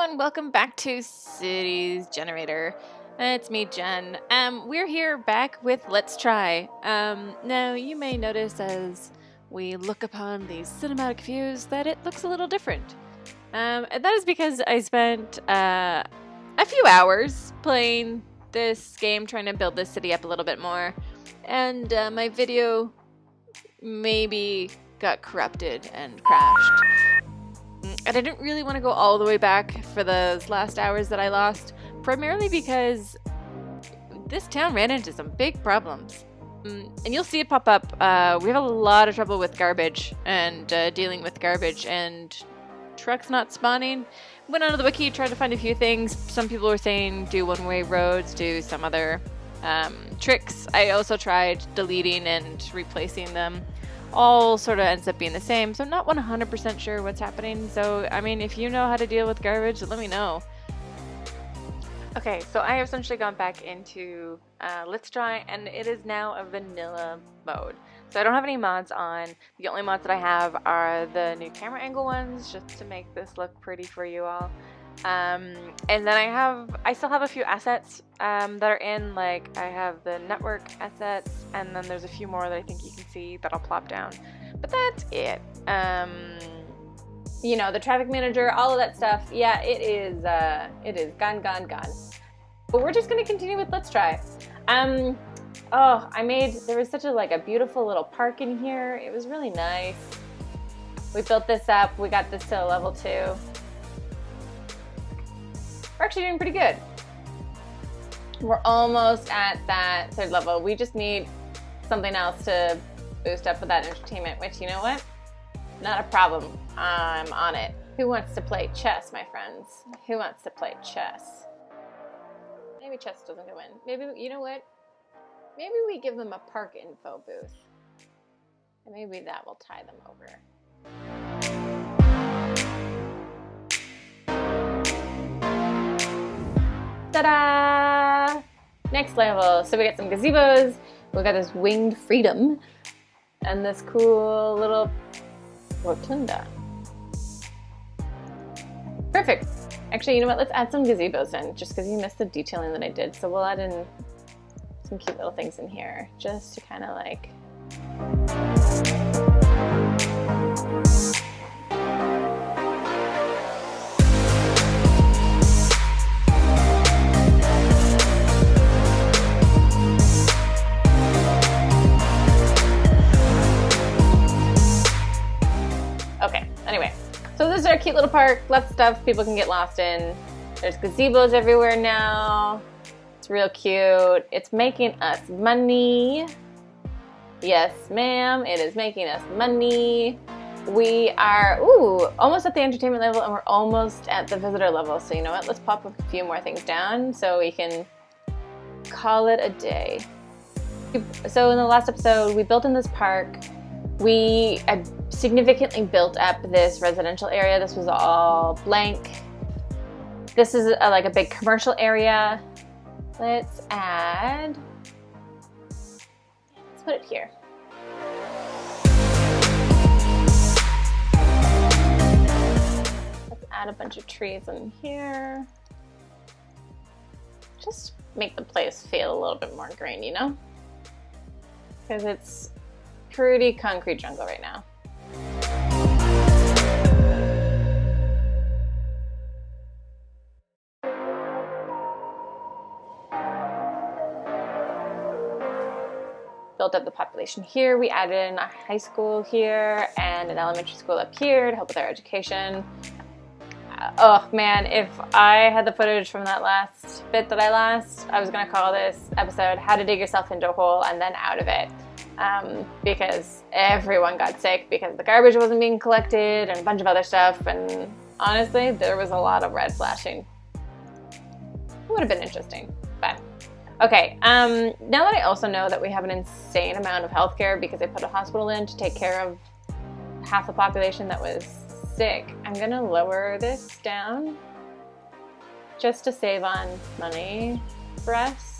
everyone, welcome back to Cities Generator. It's me, Jen. We're here back with Let's Try. Now you may notice as we look upon these cinematic views that it looks a little different. And that is because I spent a few hours playing this game, trying to build this city up a little bit more, and my video maybe got corrupted and crashed. And I didn't really want to go all the way back for those last hours that I lost, primarily because this town ran into some big problems. And you'll see it pop up. We have a lot of trouble with garbage and dealing with garbage and trucks not spawning. Went onto the wiki, tried to find a few things. Some people were saying do one-way roads, do some other tricks. I also tried deleting and replacing them. All sort of ends up being the same, so I'm not 100% sure what's happening. So, I mean, if you know how to deal with garbage, let me know. Okay, so I have essentially gone back into Let's Try, and it is now a vanilla mode. So I don't have any mods on. The only mods that I have are the new camera angle ones, just to make this look pretty for you all. And then I still have a few assets that are in, like I have the network assets, and then there's a few more that I think you can see that I'll plop down. But that's it. You know, the traffic manager, all of that stuff. Yeah, it is gone. But we're just gonna continue with Let's Try. There was such a beautiful little park in here. It was really nice. We built this up. We got this to level 2. We're actually doing pretty good. We're almost at that 3rd level. We just need something else to boost up with that entertainment, which, you know what? Not a problem. I'm on it. Who wants to play chess, my friends? Who wants to play chess? Maybe chess doesn't go in. Maybe, you know what? Maybe we give them a park info booth. And maybe that will tie them over. Ta-da! Next level. So we got some gazebos, we got this winged freedom, and this cool little rotunda. Perfect. Actually, you know what? Let's add some gazebos in, just because you missed the detailing that I did. So we'll add in some cute little things in here, just to kind of like... Okay, anyway, so this is our cute little park, lots of stuff people can get lost in. There's gazebos everywhere now. It's real cute. It's making us money. Yes, ma'am, it is making us money. We are, almost at the entertainment level, and we're almost at the visitor level. So you know what, let's pop a few more things down so we can call it a day. So in the last episode, we built in this park. We significantly built up this residential area. This was all blank. This is a big commercial area. Let's put it here. Let's add a bunch of trees in here. Just make the place feel a little bit more green, you know? Because it's pretty concrete jungle right now. Built up the population here. We added in a high school here and an elementary school up here to help with our education. Oh man, if I had the footage from that last bit that I lost, I was gonna call this episode How to Dig Yourself into a Hole and Then Out of It. Because everyone got sick because the garbage wasn't being collected and a bunch of other stuff, and honestly, there was a lot of red flashing. It would have been interesting, but okay. Now that I also know that we have an insane amount of healthcare because I put a hospital in to take care of half the population that was sick, I'm gonna lower this down just to save on money for us.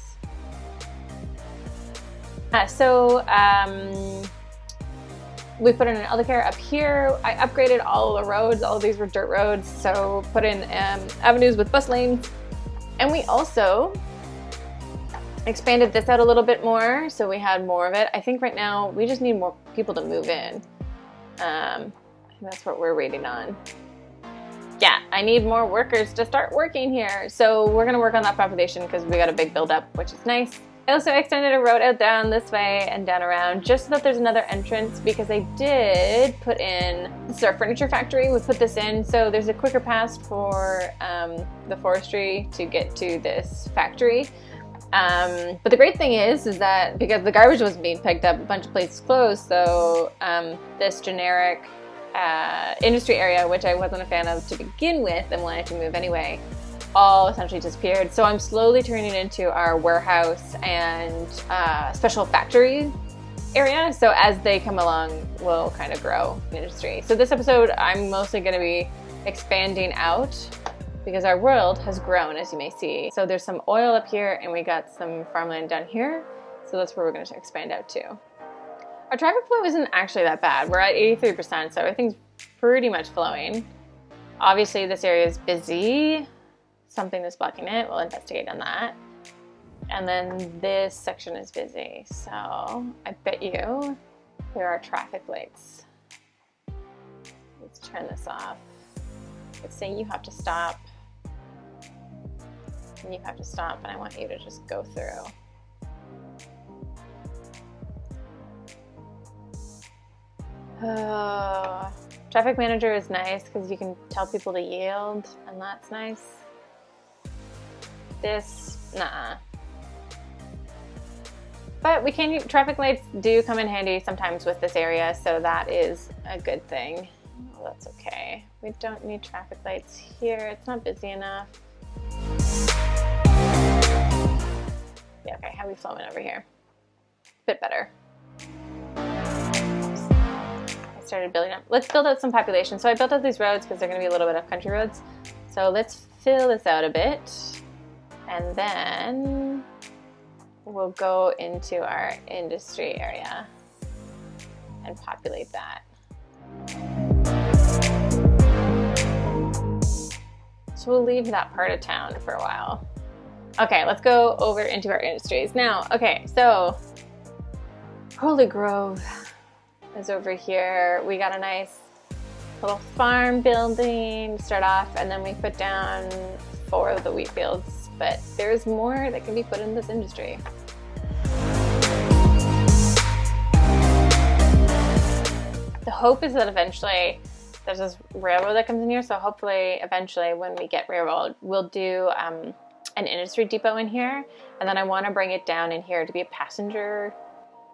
We put in an eldercare up here. I upgraded all of the roads. All of these were dirt roads, so put in avenues with bus lanes. And we also expanded this out a little bit more, so we had more of it. I think right now we just need more people to move in. I think that's what we're waiting on. Yeah, I need more workers to start working here. So we're gonna work on that population because we got a big buildup, which is nice. I also extended a road out down this way and down around just so that there's another entrance, because I did put in, this is our furniture factory, we put this in so there's a quicker pass for the forestry to get to this factory. But the great thing is that because the garbage wasn't being picked up, a bunch of places closed, so this generic industry area, which I wasn't a fan of to begin with and wanted to move anyway, all essentially disappeared. So I'm slowly turning it into our warehouse and special factory area. So as they come along, we'll kind of grow the industry. So this episode, I'm mostly going to be expanding out because our world has grown, as you may see. So there's some oil up here and we got some farmland down here. So that's where we're going to expand out to. Our traffic flow isn't actually that bad. We're at 83%, so everything's pretty much flowing. Obviously this area is busy. Something is blocking it. We'll investigate on that. And then this section is busy. So I bet you there are traffic lights. Let's turn this off. It's saying you have to stop. And you have to stop, and I want you to just go through. Oh, traffic manager is nice because you can tell people to yield, and that's nice. This, nah. But we can use, traffic lights do come in handy sometimes with this area, so that is a good thing. Oh, that's okay. We don't need traffic lights here. It's not busy enough. Yeah, okay, how are we flowing over here? A bit better. I started building up. Let's build out some population. So I built out these roads because they're gonna be a little bit of country roads. So let's fill this out a bit. And then we'll go into our industry area and populate that. So we'll leave that part of town for a while. Okay, let's go over into our industries. Now, okay, so Holy Grove is over here. We got a nice little farm building to start off, and then we put down 4 of the wheat fields. But there's more that can be put in this industry. The hope is that eventually there's this railroad that comes in here, so hopefully eventually when we get railroad, we'll do an industry depot in here, and then I want to bring it down in here to be a passenger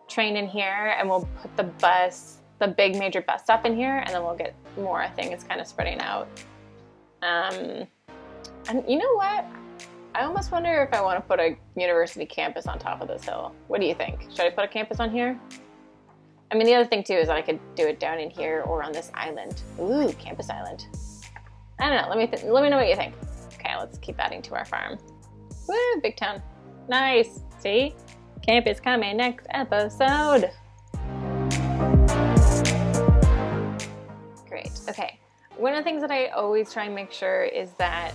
train in here, and we'll put the bus, the big major bus stop in here, and then we'll get more. I think it's kind of spreading out. And you know what? I almost wonder if I want to put a university campus on top of this hill. What do you think? Should I put a campus on here? I mean, the other thing too is that I could do it down in here or on this island. Ooh, campus island. I don't know. Let me know what you think. Okay, let's keep adding to our farm. Woo, big town. Nice. See? Camp is coming next episode. Great. Okay. One of the things that I always try and make sure is that,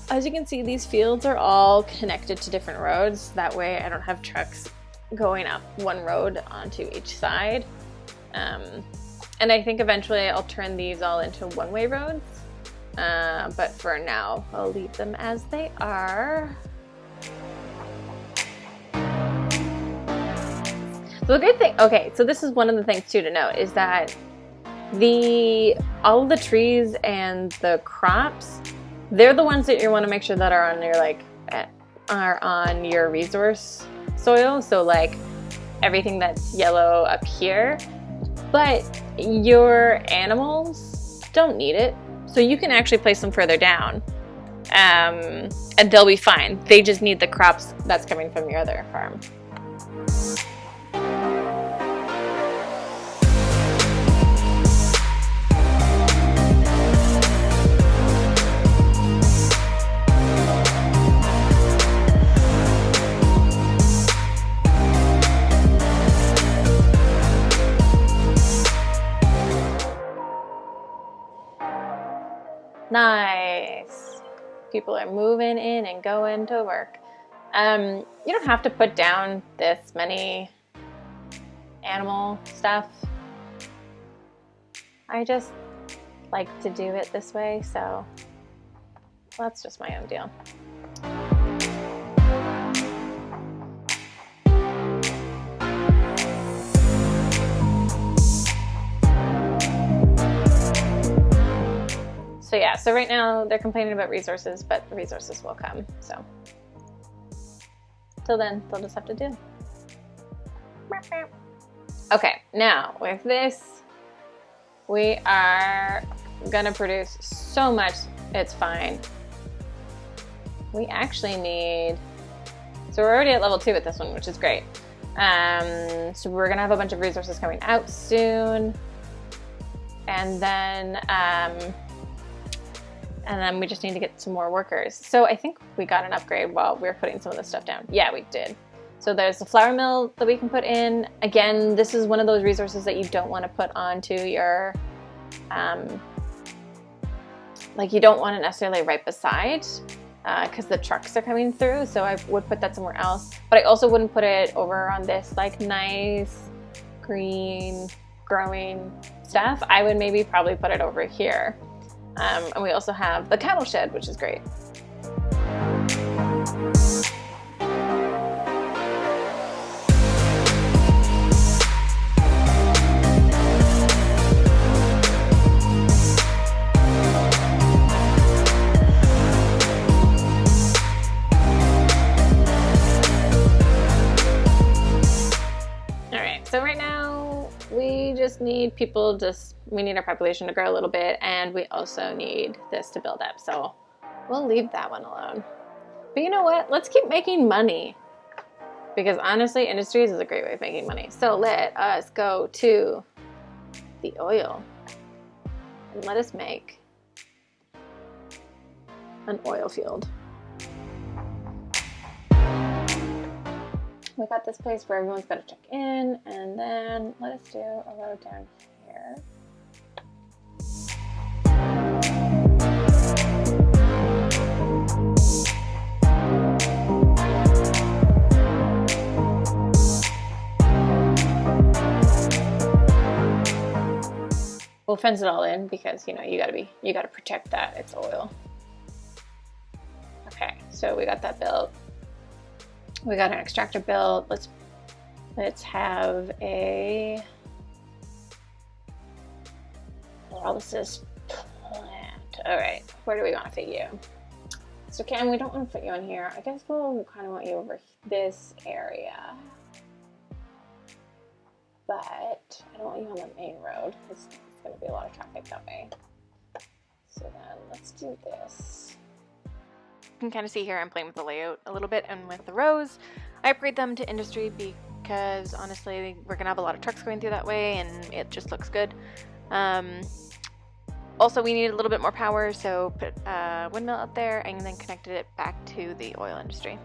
as you can see, these fields are all connected to different roads. That way I don't have trucks going up one road onto each side. And I think eventually I'll turn these all into one-way roads. But for now, I'll leave them as they are. So the good thing, okay, so this is one of the things too to note, is that all of the trees and the crops, they're the ones that you want to make sure that are on your resource soil. So like everything that's yellow up here, but your animals don't need it. So you can actually place them further down, and they'll be fine. They just need the crops that's coming from your other farm. Nice. People are moving in and going to work. You don't have to put down this many animal stuff. I just like to do it this way, so that's just my own deal. So yeah, so right now they're complaining about resources, but the resources will come, so. Till then, they'll just have to do. Okay, now with this, we are gonna produce so much, it's fine. We actually need, so we're already at level 2 with this one, which is great. So we're gonna have a bunch of resources coming out soon. And then we just need to get some more workers. So I think we got an upgrade while we were putting some of this stuff down. Yeah, we did. So there's the flour mill that we can put in. Again, this is one of those resources that you don't want to put onto your, like you don't want it necessarily right beside because the trucks are coming through. So I would put that somewhere else. But I also wouldn't put it over on this like nice green growing stuff. I would maybe probably put it over here. And we also have the cattle shed, which is great. So right now we just need people, we need our population to grow a little bit, and we also need this to build up. So we'll leave that one alone. But you know what? Let's keep making money, because honestly, industries is a great way of making money. So let us go to the oil and let us make an oil field. We got this place where everyone's got to check in, and then let us do a road down here. We'll fence it all in because you gotta protect that. It's oil. Okay, so we got that built. We got an extractor built. Let's have a pyrolysis plant. All right, where do we want to fit you? So Cam, we don't want to put you in here. I guess we'll kind of want you over this area. But I don't want you on the main road because it's going to be a lot of traffic that way. So then let's do this. You can kind of see here I'm playing with the layout a little bit and with the rows. I upgrade them to industry because honestly we're gonna have a lot of trucks going through that way and it just looks good. Also we need a little bit more power, so put a windmill up there and then connected it back to the oil industry.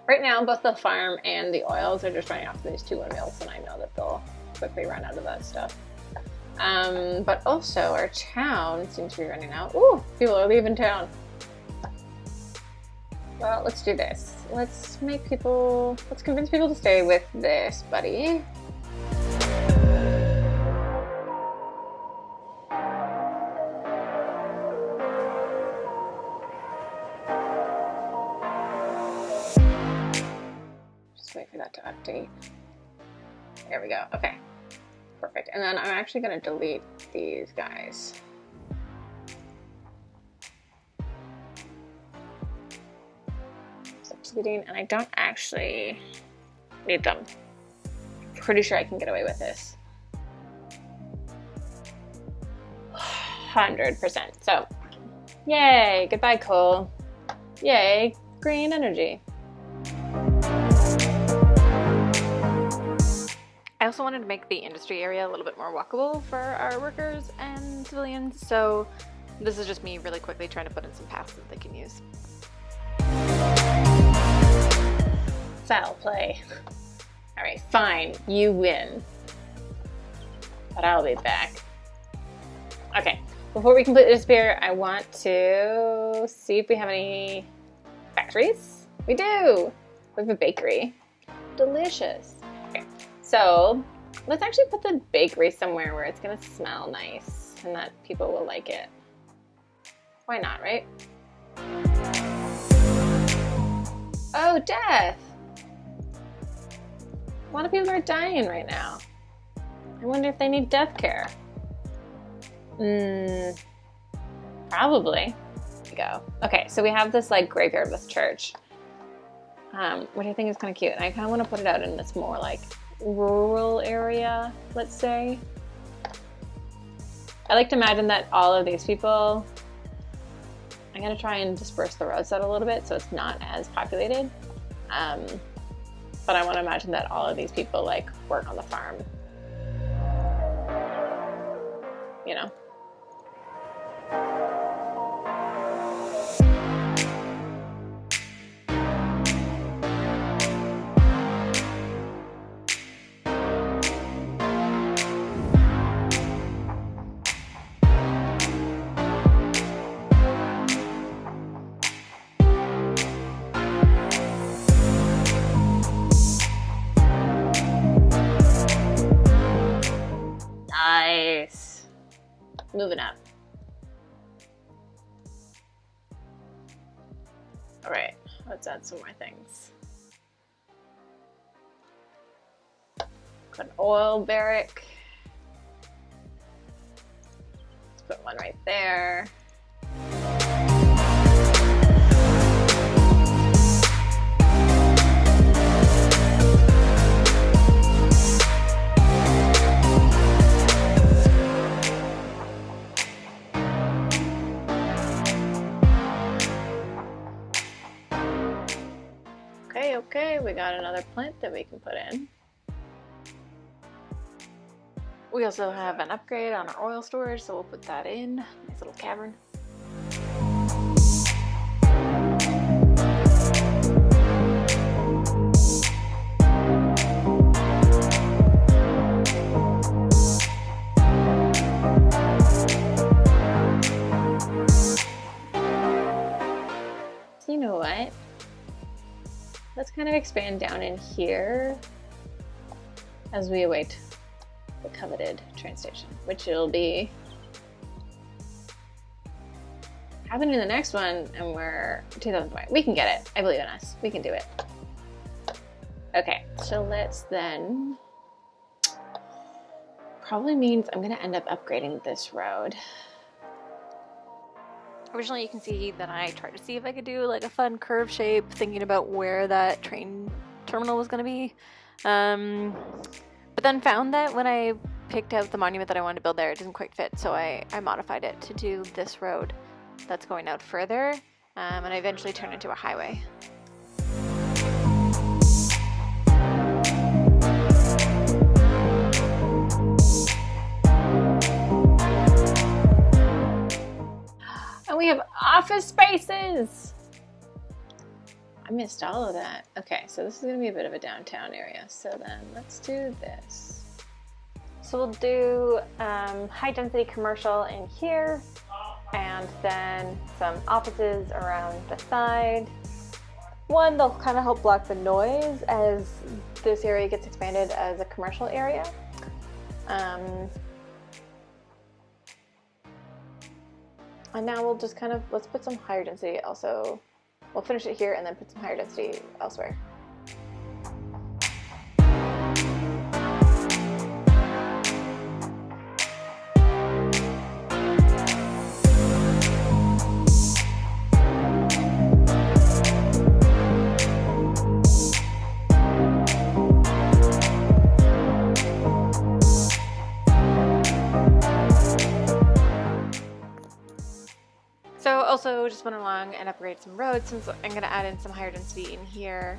Right now both the farm and the oils are just running off these two windmills, and I know that they'll quickly run out of that stuff. But also our town seems to be running out. Ooh, people are leaving town. Well, let's do this. Let's convince people to stay with this, buddy. Just wait for that to update. There we go, okay. Perfect, and then I'm actually gonna delete these guys. Substituting, and I don't actually need them. Pretty sure I can get away with this. 100%, so yay, goodbye coal. Yay, green energy. I also wanted to make the industry area a little bit more walkable for our workers and civilians, so this is just me really quickly trying to put in some paths that they can use. Foul play. All right, fine, you win, but I'll be back. Before we completely disappear, I want to see if we have any factories. We do! We have a bakery. Delicious. Okay, so let's actually put the bakery somewhere where it's gonna smell nice and that people will like it. Why not, right? Oh, death! A lot of people are dying right now. I wonder if they need death care. Probably. There we go. Okay, so we have this like graveyard with church, which I think is kind of cute. And I kind of want to put it out in this more like rural area, let's say. I like to imagine that all of these people, I'm gonna try and disperse the roads out a little bit so it's not as populated. But I want to imagine that all of these people like work on the farm. You know? Nice. Moving up. All right, let's add some more things. Put an oil barrack. Let's put one right there. Okay, we got another plant that we can put in. We also have an upgrade on our oil storage, so we'll put that in. Nice little cavern. So you know what? Let's kind of expand down in here as we await the coveted train station, which it'll be happening in the next one, and we're 2020. We can get it. I believe in us. We can do it. Okay, so let's then, probably means I'm gonna end up upgrading this road. Originally, you can see that I tried to see if I could do like a fun curve shape, thinking about where that train terminal was going to be. But then found that when I picked out the monument that I wanted to build there, it didn't quite fit. So I modified it to do this road that's going out further. And I eventually turned it into a highway. And we have office spaces. I missed all of that. Okay, so this is gonna be a bit of a downtown area. So then let's do this. So we'll do high density commercial in here, and then some offices around the side. One, they'll kind of help block the noise as this area gets expanded as a commercial area. And now we'll just kind of, let's put some higher density also. We'll finish it here and then put some higher density elsewhere. Also just went along and upgraded some roads, since I'm going to add in some higher density in here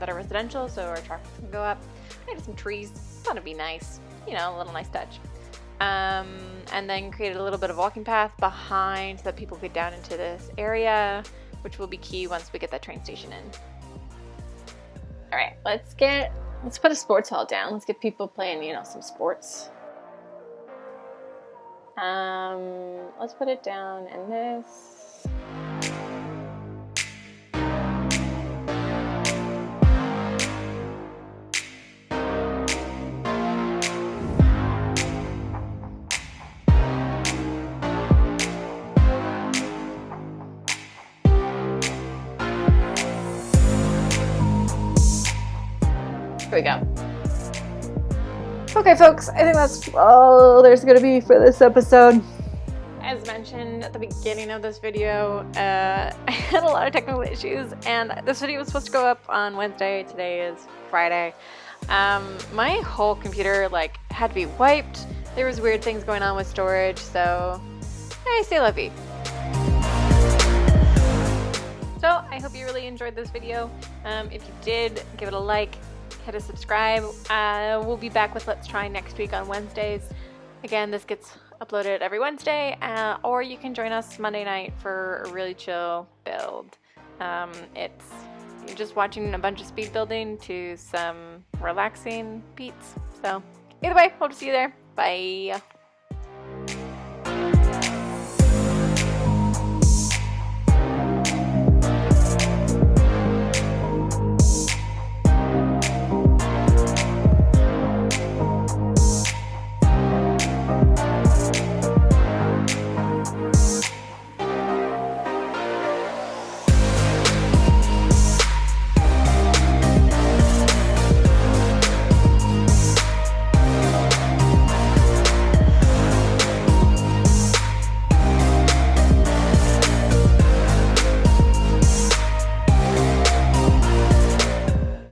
that are residential, so our traffic can go up. I added some trees. Thought it'd be nice, you know, a little nice touch. And then created a little bit of walking path behind so that people get down into this area, which will be key once we get that train station in. All right, let's put a sports hall down. Let's get people playing, you know, some sports. Let's put it down in this. Here we go. Okay, folks, I think that's all there's going to be for this episode. As mentioned at the beginning of this video, I had a lot of technical issues, and this video was supposed to go up on Wednesday. Today is Friday. My whole computer had to be wiped. There was weird things going on with storage, so I say la vie. So I hope you really enjoyed this video. If you did, give it a like. Hit a subscribe. We'll be back with Let's Try next week on Wednesdays. Again, this gets uploaded every Wednesday, or you can join us Monday night for a really chill build. You're just watching a bunch of speed building to some relaxing beats. So either way, hope to see you there. Bye.